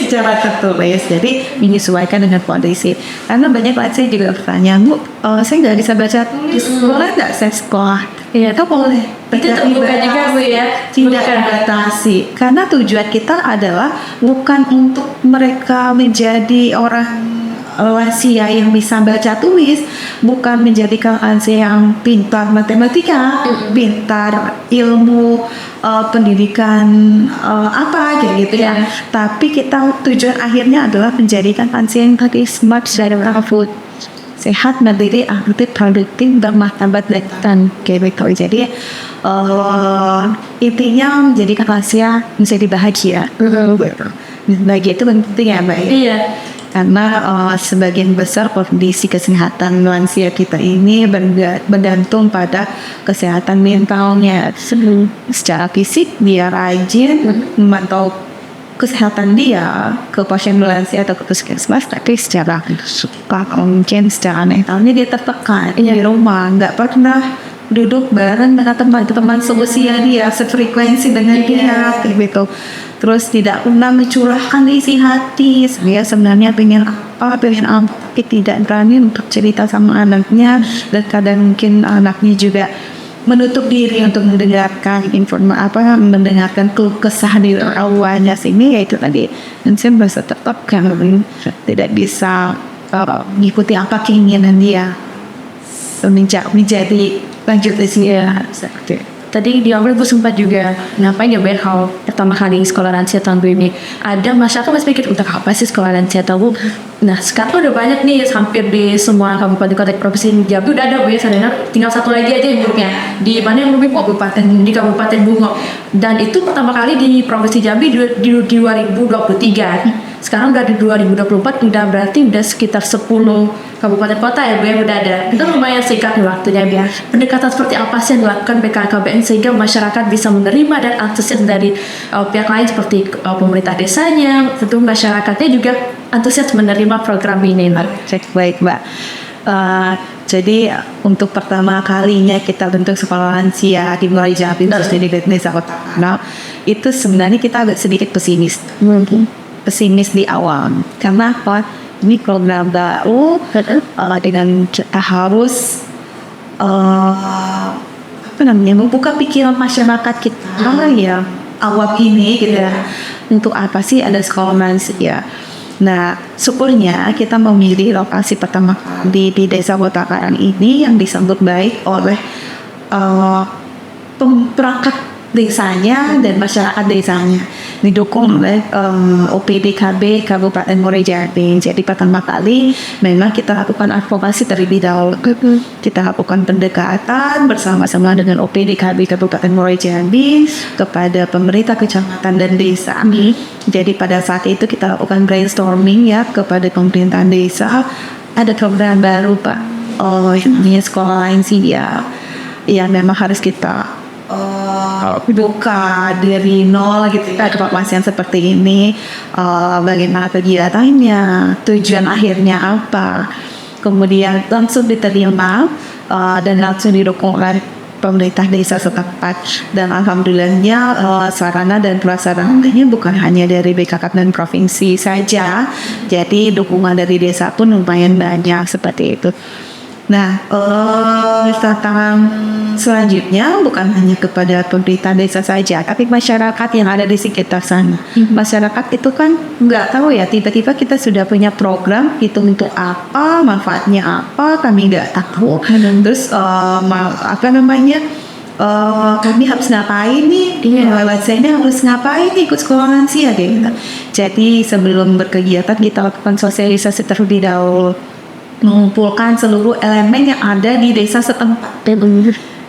secara tertulis. Jadi menyesuaikan dengan kondisi. Karena banyak lansia juga bertanya, Bu, saya nggak bisa baca tulis, boleh nggak saya sekolah? Iya, itu boleh. Itu terbuka juga Bu ya? Tidak dibatasi. Karena tujuan kita adalah bukan untuk mereka menjadi orang lansia yang bisa baca tulis, bukan menjadikan lansia yang pintar matematika, pintar ilmu pendidikan apa kayak gitu ya. Tapi kita tujuan akhirnya adalah menjadikan lansia yang tadi smart dan food, sehat, mandiri, aktif, produktif, bermartabat dan kayak gitu. Jadi intinya menjadikan lansia menjadi bahagia. Bahagia itu penting ya Mbak. Iya. Karena sebagian besar kondisi kesehatan lansia kita ini bergantung pada kesehatan mentalnya. Secara fisik dia rajin memantau kesehatan dia ke pasien lansia atau ke puskesmas, tapi secara mungkin secara mentalnya dia tertekan di rumah, nggak pernah duduk bareng dengan teman-teman seusia dia, sefrekuensi dengan dia, kayak gitu. Terus tidak pernah mencurahkan isi hati, saya sebenarnya pengen tapi tidak berani untuk cerita sama anaknya, dan kadang mungkin anaknya juga menutup diri untuk mendengarkan mendengarkan keluh kesah di awalnya sini, yaitu tadi. Dan saya merasa tetap tidak bisa mengikuti apa keinginan dia menjadi lanjut usia seperti. Tadi di awal gue sempat juga ngapain ya hal pertama kali sekolah lansia tahun ini. Ada masyarakat masih pikir untuk apa sih sekolah lansia tahu. Nah sekarang udah banyak nih, hampir di semua kabupaten kota provinsi Jambi udah ada Bu ya. Sadana tinggal satu lagi aja yang grupnya di mana yang lebih kabupaten di Kabupaten Bungo. Dan itu pertama kali di provinsi Jambi di 2023. Sekarang udah di 2024, udah berarti udah sekitar 10 kabupaten kota ya Bu yang udah ada. Itu lumayan singkat nih waktunya Bu. Pendekatan seperti apa sih yang dilakukan BKKBN sehingga masyarakat bisa menerima dan antusias dari pihak lain seperti pemerintah desanya, tentu masyarakatnya juga antusias menerima program ini. Baik Mbak. Jadi untuk pertama kalinya kita bentuk sekolah lansia di Mulai Jambi terus di Desa Kota. Nah, itu sebenarnya kita agak sedikit pesimis di awal. Karena apa? Ini program baru dengan kita harus membuka pikiran masyarakat kita yang awam ini gitu ya. Untuk apa sih ada sekolah lansia? Nah, syukurnya kita memilih lokasi pertama kali di Desa Botakaran ini yang disambut baik oleh uh, perangkat desanya dan masyarakat desanya, didukung oleh OPDKB Kabupaten Muara Jambi. Jadi pertama kali memang kita lakukan advokasi terlebih dahulu. Kita lakukan pendekatan bersama-sama dengan OPDKB Kabupaten Muara Jambi kepada pemerintah kecamatan dan desa. Jadi pada saat itu kita lakukan brainstorming ya kepada pemerintahan desa. Ada program baru Pak, ini sekolah lansia yang memang harus kita buka dari nol gitu ya, untuk pasien seperti ini. Bagaimana kegiatannya, tujuan akhirnya apa, kemudian langsung diterima dan langsung didukung oleh pemerintah desa setempat. Dan alhamdulillahnya sarana dan prasarananya bukan hanya dari BKK dan provinsi saja, jadi dukungan dari desa pun lumayan banyak seperti itu. Nah, tantangan selanjutnya bukan hanya kepada pemerintah desa saja, tapi masyarakat yang ada di sekitar sana. Masyarakat itu kan nggak tahu ya, tiba-tiba kita sudah punya program, itu untuk apa, manfaatnya apa, kami nggak tahu. Terus kami harus ngapain nih? Saya harus ngapain nih ikut sekolah lansia gitu. Jadi sebelum berkegiatan kita lakukan sosialisasi terlebih dahulu, mengumpulkan seluruh elemen yang ada di desa setempat.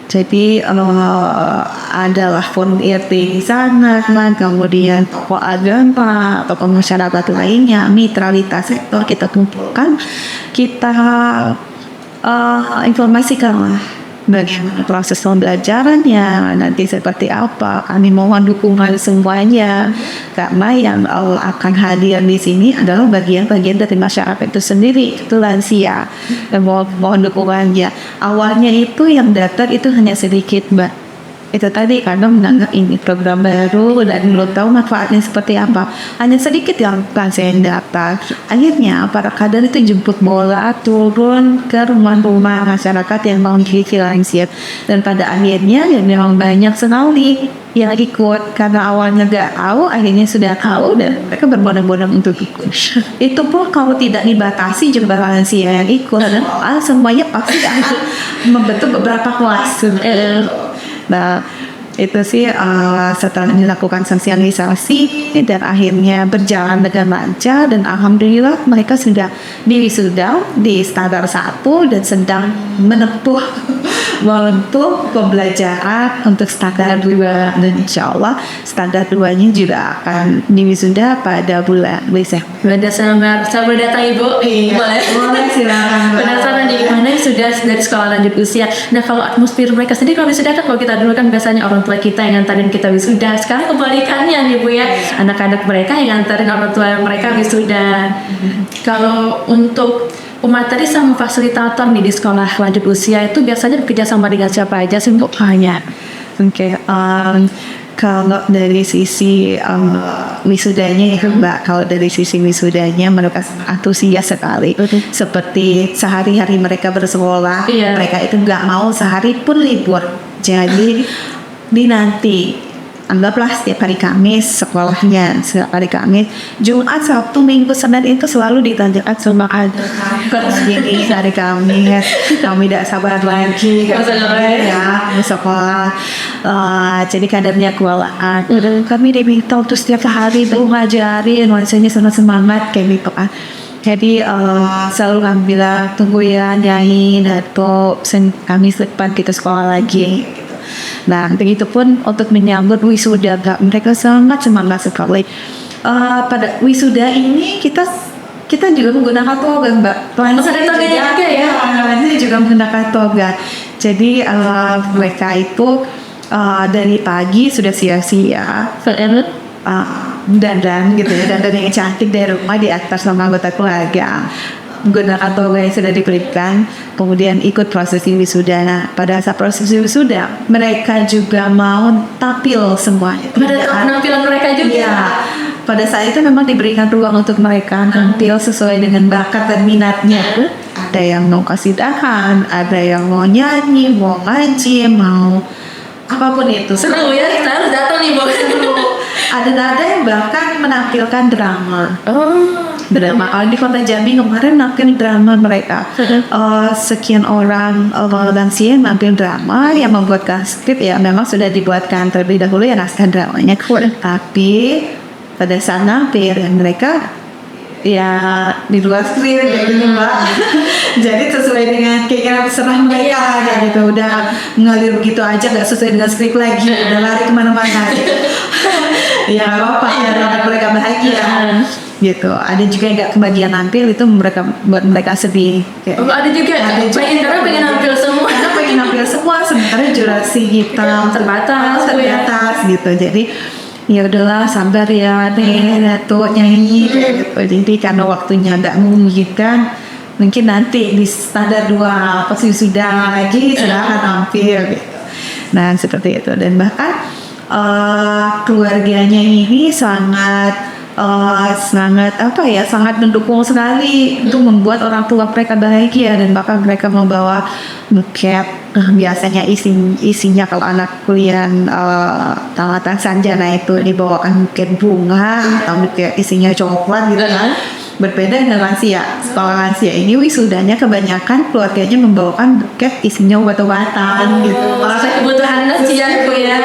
Jadi adalah forum RT di sana, kemudian tokoh agama, tokoh masyarakat lainnya, mitralitas sektor kita kumpulkan, kita informasikan bagaimana proses pembelajarannya, nanti seperti apa. Kami mohon dukungan semuanya, karena yang akan hadir di sini adalah bagian-bagian dari masyarakat itu sendiri, itu lansia. Dan mohon dukungannya. Awalnya itu yang daftar itu hanya sedikit, Mbak. Itu tadi karena menganggap ini program baru dan belum tahu manfaatnya seperti apa. Hanya sedikit yang saya daftar. Akhirnya para kader itu jemput bola turun ke rumah-rumah masyarakat yang memiliki lansia. Dan pada akhirnya yang memang banyak sekali yang ikut, karena awalnya nggak tahu, akhirnya sudah tahu dan mereka berbondong-bondong untuk ikut. Itu pun kalau tidak dibatasi jumlah lansia yang ikut, dan semuanya pasti akan membentuk beberapa kelas. Nah, itu sih setelah dilakukan sosialisasi dan akhirnya berjalan dengan lancar, dan alhamdulillah mereka sudah diwisuda di standar 1 dan sedang menempuh pembelajaran untuk standar 2, dan insya Allah standar 2-nya juga akan diwisuda pada bulan Desember. Desember, sabar datang Ibu. Boleh silakan. Penasaran nih gimana sudah dari sekolah lanjut usia. Nah, kalau atmosfer mereka sendiri kalau wisuda kan, kalau kita dulu kan biasanya orang tua kita yang ngantarin kita wisuda. Sekarang kebalikannya nih Bu ya, anak-anak mereka yang ngantarin orang tua mereka wisuda. Kalau untuk pemateri sama fasilitator nih di sekolah lanjut usia itu biasanya bekerja sama dengan siapa aja sih Bu? Banyak. Oke. Kalau dari sisi wisudanya ya Mbak, kalau dari sisi wisudanya mereka antusias sekali. Seperti sehari-hari mereka bersekolah, mereka itu nggak mau sehari pun libur. Jadi nanti anggaplah setiap hari Kamis sekolahnya, setiap hari Kamis, Jumat, Sabtu, Minggu, Senin itu selalu ditanyakan sama kader. Jadi hari Kamis kami tidak sabar lagi ya sekolah. Jadi kadernya kewalahan. Kami diminta untuk setiap hari itu ngajarin, rasanya sangat semangat kayak gitu kan. Jadi selalu kami bilang tunggu ya nyanyi atau Kamis depan kita sekolah lagi. Nah, begitu pun untuk menyambut wisuda, mereka sangat semangat sekali. Pada wisuda ini kita juga menggunakan toga, Mbak. Ada toganya juga ya? Lainnya juga menggunakan toga. Jadi mereka itu dari pagi sudah siap-siap, dandan gitu ya, dandan yang cantik dari rumah di atas sama anggota keluarga, menggunakan toga yang sudah diberikan, kemudian ikut prosesi wisuda. Nah, pada saat prosesi wisuda mereka juga mau tampil semuanya. Pada penampilan mereka juga. Ya, pada saat itu memang diberikan ruang untuk mereka tampil sesuai dengan bakat dan minatnya. Ada yang mau kasidahan, ada yang mau nyanyi, mau ngaji, mau apapun itu. Seru ya, kita harus datang nih Bu. Ada yang bahkan menampilkan drama. drama. Kalau di Kota Jambi kemarin nampil drama mereka. Sekian orang lansia yang nampil drama yang membuatkan skrip ya memang sudah dibuatkan terlebih dahulu ya naskah dramanya. Tapi pada saat nampil mereka ya di luar skrip kayak gitu Mbak. Jadi sesuai dengan keinginan serah mereka kayak gitu, udah ngalir begitu aja nggak sesuai dengan skrip lagi, udah lari kemana-mana gitu. Ya nggak apa-apa ya, mereka bahagia gitu. Ada juga yang nggak kebagian nampil, itu mereka buat mereka sedih kayak. Ada juga pengen nampil semua, karena pengen nampil semua sementara durasi kita terbatas gitu. Jadi ya udahlah sabar ya tuh nyanyi gitu. Jadi karena waktunya nggak memungkinkan, mungkin nanti di standar 2 pasti sudah lagi silahkan tampil gitu. Nah seperti itu. Dan bahkan keluarganya ini sangat mendukung sekali untuk membuat orang tua mereka bahagia, dan bahkan mereka membawa buket biasanya isinya kalau anak kuliah tamatan sarjana itu dibawakan buket bunga atau buket isinya coklat gitu kan. Berbeda dengan lansia. Kalau lansia ini wisudanya kebanyakan keluarganya membawakan buket isinya obat-obatan gitu. Kebutuhan lansia ya.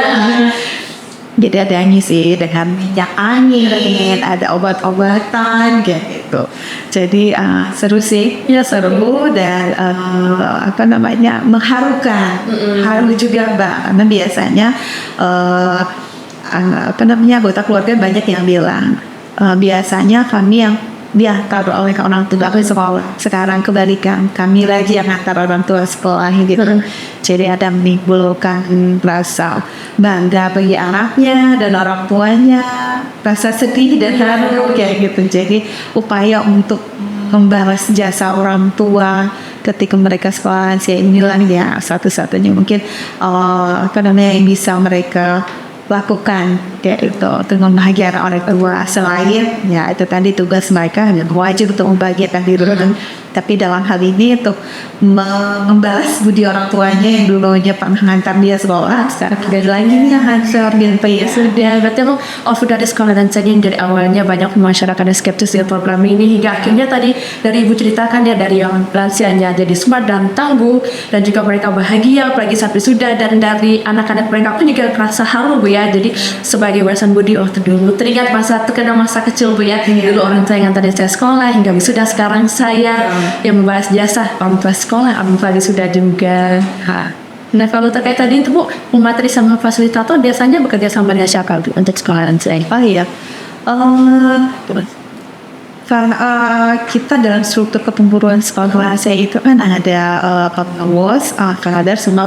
Jadi ada ngisi dengan minyak angin, ada obat-obatan kayak gitu. Jadi seru sih, ya seru dan mengharukan. Haru juga Mbak, karena biasanya anggota keluarga banyak yang bilang biasanya kami yang diantar oleh orang tua ke sekolah. Sekarang kebalikan, kami lagi yang antar orang tua sekolah gitu. Jadi ada menimbulkan rasa bangga bagi anaknya dan orang tuanya, rasa sedih dan haru kayak gitu. Jadi upaya untuk membalas jasa orang tua ketika mereka sekolah lansia inilah ya satu-satunya mungkin yang bisa mereka lakukan kayak itu untuk membahagiakan orang tua. Selain ya itu tadi tugas mereka wajib untuk membahagiakan diri, tapi dalam hal ini untuk membalas budi orang tuanya yang dulunya pernah ngantar dia sekolah, sekarang tidak lagi nih ngantar gitu ya. Sudah berarti emang sudah ada sekolah dan saja yang dari awalnya banyak masyarakat yang skeptis dengan program ini, hingga akhirnya tadi dari Ibu ceritakan ya dari yang lansianya jadi smart dan tangguh, dan juga mereka bahagia apalagi saat wisuda, dan dari anak-anak mereka pun juga merasa haru Bu ya. Jadi sebagai warisan budi dulu teringat terkenal masa kecil Bu ya, dulu orang tua yang tadi saya sekolah hingga wisuda, sekarang saya yang membahas jasa orang tua sekolah, orang tua wisuda juga. Nah kalau terkait tadi itu Bu, pemateri sama fasilitator biasanya bekerja sama dengan siapa Bu untuk sekolah lansia? Karena kita dalam struktur kepemburuan sekolah lansia itu kan ada pengawas, kader, semua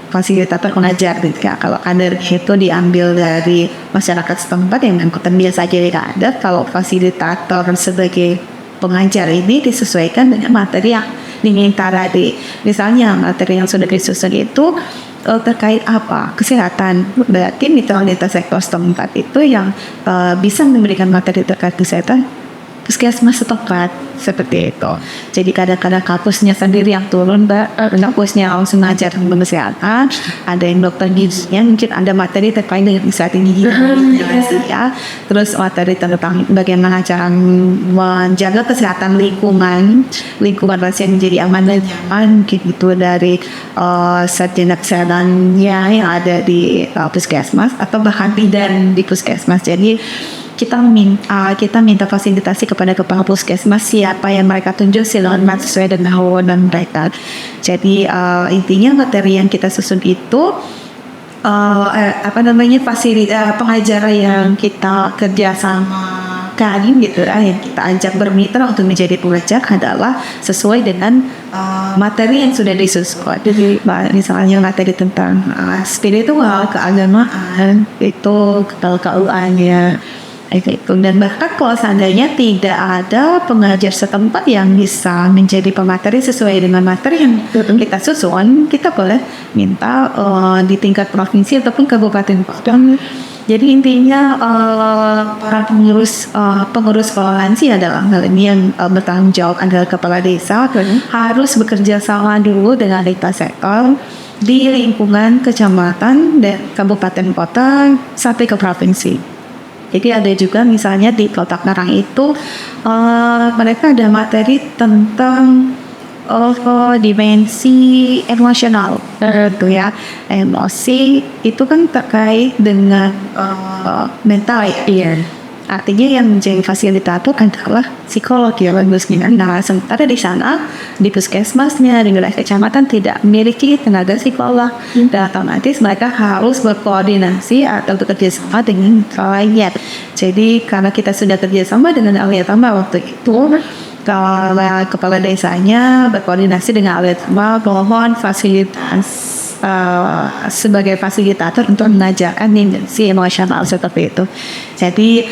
fasilitator pengajar gitu ya. Kalau kader itu diambil dari masyarakat setempat yang mengikuti biasa jadi kader. Kalau fasilitator sebagai pengajar ini disesuaikan dengan materi yang diminta tadi. Misalnya materi yang sudah disusun itu terkait apa? Kesehatan. Berarti mitra sektor setempat itu yang bisa memberikan materi terkait kesehatan puskesmas setempat seperti itu. Jadi kadang-kadang kampusnya sendiri yang turun kampusnya langsung ngajar tentang kesehatan. Ada yang dokter gizinya mungkin ada materi terkait dengan kesehatan gigi ya. Terus materi tentang bagaimana cara menjaga kesehatan lingkungan lansia menjadi aman dan nyaman mungkin itu dari sarjana kesehatannya yang ada di puskesmas atau bahkan bidan di puskesmas. Jadi kita minta fasilitasi kepada kepala puskesmas siapa yang mereka tunjuk silakan sesuai dengan wewenang mereka. Jadi intinya materi yang kita susun itu pengajar yang kita kerjasamakan gitu yang kita ajak bermitra untuk menjadi pengajar adalah sesuai dengan materi yang sudah disusun. Jadi misalnya materi tentang spiritual, keagamaan itu KUA-nya itu. Dan bahkan kalau seandainya tidak ada pengajar setempat yang bisa menjadi pemateri sesuai dengan materi yang kita susun, kita boleh minta di tingkat provinsi ataupun kabupaten kota. Jadi intinya para pengurus sekolah lansia adalah hal ini yang bertanggung jawab adalah kepala desa harus bekerja sama dulu dengan lintas sektor di lingkungan kecamatan dan kabupaten kota sampai ke provinsi. Jadi ada juga misalnya di Kota Karang itu mereka ada materi tentang dimensi emosional itu ya. Emosi itu kan terkait dengan mental ya. Artinya yang menjadi fasilitator adalah psikolog ya bagusnya. Nah, sementara di sana di puskesmasnya di wilayah kecamatan tidak memiliki tenaga psikolog, dan otomatis mereka harus berkoordinasi atau bekerja sama dengan klien. Jadi karena kita sudah kerjasama dengan ahli tambah waktu itu, kalau kepala desanya berkoordinasi dengan ahli tambah, mohon fasilitas sebagai fasilitator untuk mengajarkan dimensi emosional seperti itu. Jadi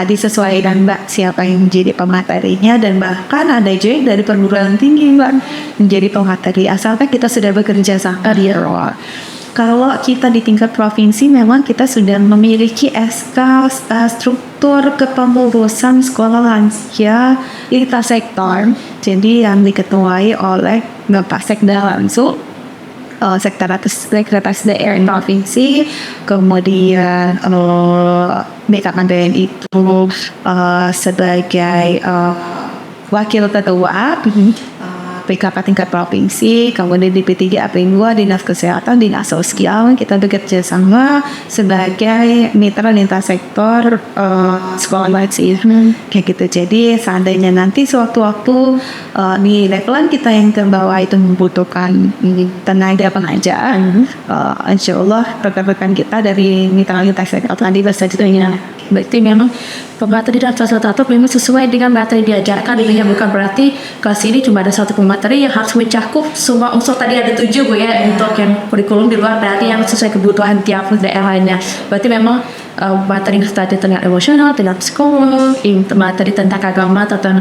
disesuaikan Mbak siapa yang menjadi pematerinya, dan bahkan ada juga dari perguruan tinggi Mbak menjadi pemateri asalkan kita sudah bekerja sama di luar. Kalau kita di tingkat provinsi memang kita sudah memiliki SK struktur kepengurusan sekolah lansia lintas sektor, jadi yang diketuai oleh Bapak Sekda langsung, sekretaris daerah provinsi, kemudian BKKBN itu sebagai wakil ketua PKK tingkat provinsi, kemudian di P3 AP2 Dinas Kesehatan, Dinas Sosial, kita bekerja sama sebagai mitra lintas sektor sekolah lansia kayak gitu. Jadi seandainya nanti sewaktu-waktu di levelan kita yang ke bawah itu membutuhkan tenaga pengajar, insya Allah rekan-rekan kita dari mitra lintas sektor tadi bersedia. Berarti memang pemateri dan fasilitator memang sesuai dengan materi diajarkan, dengan bukan berarti kelas ini cuma ada satu pemateri yang harus mencakup semua unsur. Tadi ada 7 Bu ya untuk yang kurikulum di luar dari yang sesuai kebutuhan tiap daerahnya. Berarti memang materi tadi tentang emosional, tentang psikolog, materi tentang agama, tentang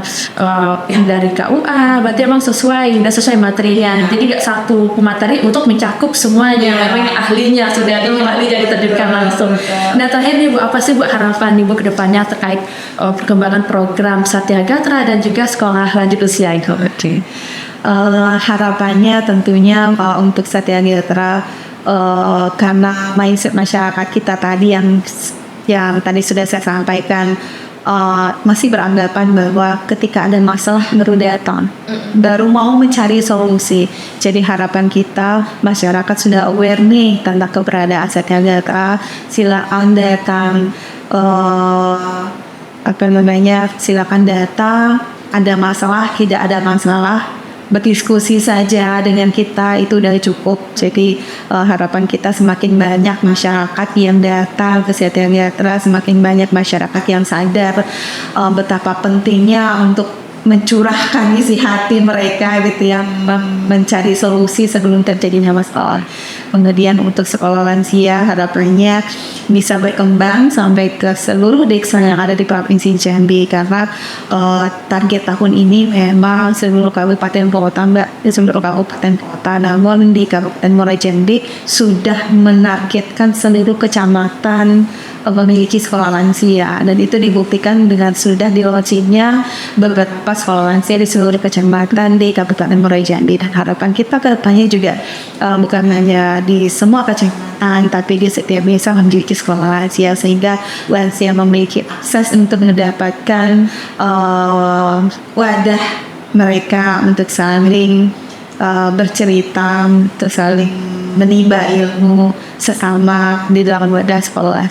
yang dari KUA, berarti memang sesuai materinya. Jadi nggak satu pemateri untuk mencakup semuanya. Memang ahlinya sudah ada ahli jadi diterjunkan langsung. Nah terakhir nih Bu, apa sih Bu harapan nih Bu kedepannya terkait perkembangan program Satya Gatra dan juga sekolah lanjut usia itu? Harapannya tentunya untuk Satya Gatra, karena mindset masyarakat kita tadi yang tadi sudah saya sampaikan, masih beranggapan bahwa ketika ada masalah baru datang, baru mau mencari solusi. Jadi harapan kita masyarakat sudah aware nih tentang keberadaan Satya Gatra, silakan datang, silakan datang, ada masalah tidak ada masalah, berdiskusi saja dengan kita itu udah cukup. Jadi harapan kita semakin banyak masyarakat yang datang ke Satya Gatra, semakin banyak masyarakat yang sadar betapa pentingnya untuk mencurahkan isi hati mereka gitu, yang mencari solusi sebelum terjadinya masalah. Kemudian untuk sekolah lansia harapannya bisa berkembang sampai ke seluruh desa yang ada di Provinsi Jambi, karena target tahun ini memang seluruh kabupaten kota Mbak, seluruh kabupaten kota, namun di Kabupaten Muara Jambi sudah menargetkan seluruh kecamatan memiliki sekolah lansia, dan itu dibuktikan dengan sudah dilaunchingnya beberapa sekolah lansia di seluruh kecamatan di Kabupaten Muara Jambi. Dan harapan kita ke depannya juga bukan hanya di semua kecamatan, tapi di setiap desa memiliki sekolah lansia, sehingga lansia memiliki akses untuk mendapatkan wadah mereka untuk saling bercerita, untuk saling menimba ilmu sesama di dalam wadah sekolah.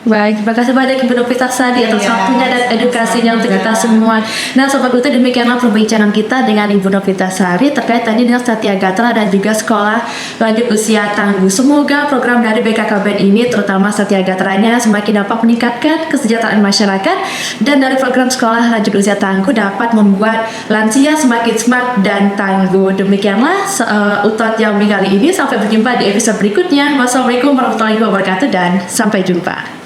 Baik, terima kasih banyak Ibu Novitasari atas waktunya dan edukasinya untuk kita semua. Nah Sobat Uta, demikianlah perbincangan kita dengan Ibu Novitasari terkait tadi dengan Satya Gatra dan juga sekolah lanjut usia tangguh. Semoga program dari BKKBN ini, terutama Satya Gatranya, semakin dapat meningkatkan kesejahteraan masyarakat, dan dari program sekolah lanjut usia tangguh dapat membuat lansia semakin smart dan tangguh. Demikianlah Utot Jambi kali ini. Sampai berjumpa di episode berikutnya. Wassalamualaikum warahmatullahi wabarakatuh dan sampai jumpa.